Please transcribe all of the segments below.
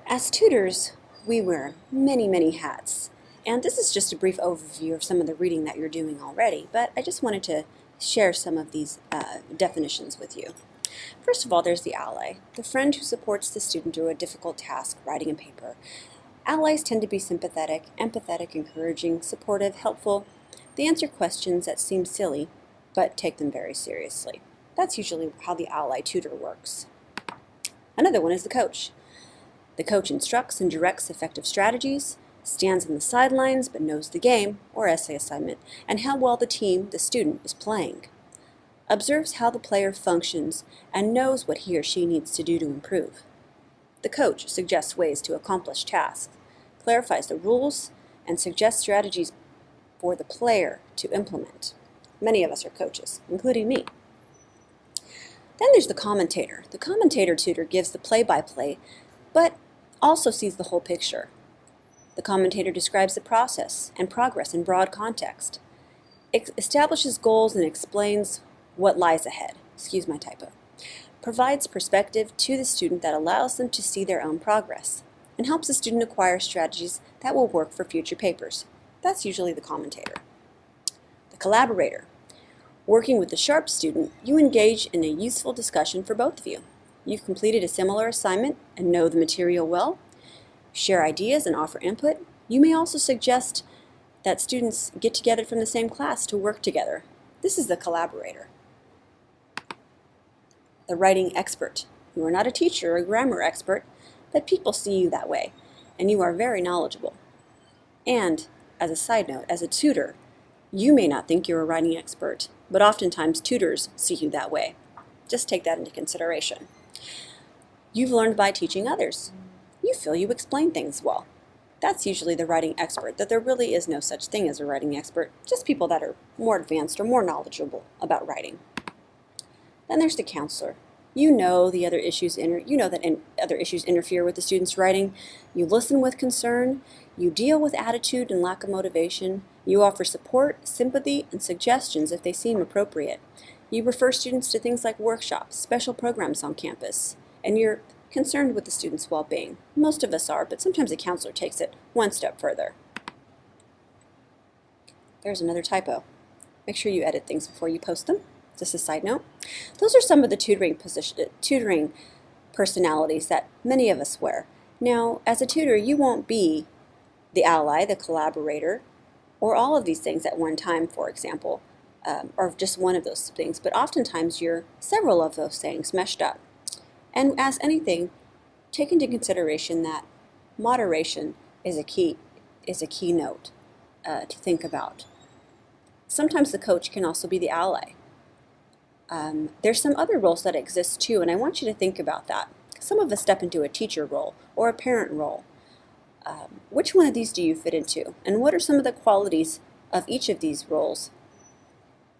As tutors, we wear many, many hats. And this is just a brief overview of some of the reading that you're doing already, but I just wanted to share some of these definitions with you. First of all, there's the ally, the friend who supports the student through a difficult task, writing a paper. Allies tend to be sympathetic, empathetic, encouraging, supportive, helpful. They answer questions that seem silly, but take them very seriously. That's usually how the ally tutor works. Another one is the coach. The coach instructs and directs effective strategies, stands on the sidelines but knows the game, or essay assignment, and how well the team, the student, is playing. Observes how the player functions and knows what he or she needs to do to improve. The coach suggests ways to accomplish tasks, clarifies the rules, and suggests strategies for the player to implement. Many of us are coaches, including me. Then there's the commentator. The commentator tutor gives the play-by-play, but also sees the whole picture. The commentator describes the process and progress in broad context, establishes goals and explains what lies ahead. Excuse my typo. Provides perspective to the student that allows them to see their own progress, and helps the student acquire strategies that will work for future papers. That's usually the commentator. The collaborator. Working with the sharp student, you engage in a useful discussion for both of you. You've completed a similar assignment and know the material well. Share ideas and offer input. You may also suggest that students get together from the same class to work together. This is the collaborator. The writing expert. You are not a teacher or a grammar expert, but people see you that way, and you are very knowledgeable. And, as a side note, as a tutor, you may not think you're a writing expert, but oftentimes tutors see you that way. Just take that into consideration. You've learned by teaching others. You feel you explain things well. That's usually the writing expert, that there really is no such thing as a writing expert, just people that are more advanced or more knowledgeable about writing. Then there's the counselor. You know that other issues interfere with the student's writing. You listen with concern. You deal with attitude and lack of motivation. You offer support, sympathy, and suggestions if they seem appropriate. You refer students to things like workshops, special programs on campus, and you're concerned with the student's well-being. Most of us are, but sometimes a counselor takes it one step further. There's another typo. Make sure you edit things before you post them. Just a side note. Those are some of the tutoring personalities that many of us wear. Now, as a tutor, you won't be the ally, the collaborator, or all of these things at one time, for example, or just one of those things, but oftentimes you're several of those things meshed up. And as anything, take into consideration that moderation is a key note to think about. Sometimes the coach can also be the ally. There's some other roles that exist too, and I want you to think about that. Some of us step into a teacher role or a parent role. Which one of these do you fit into? And what are some of the qualities of each of these roles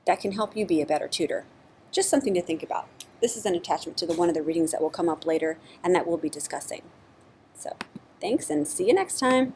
that can help you be a better tutor? Just something to think about. This is an attachment to one of the readings that will come up later and that we'll be discussing. So, thanks and see you next time.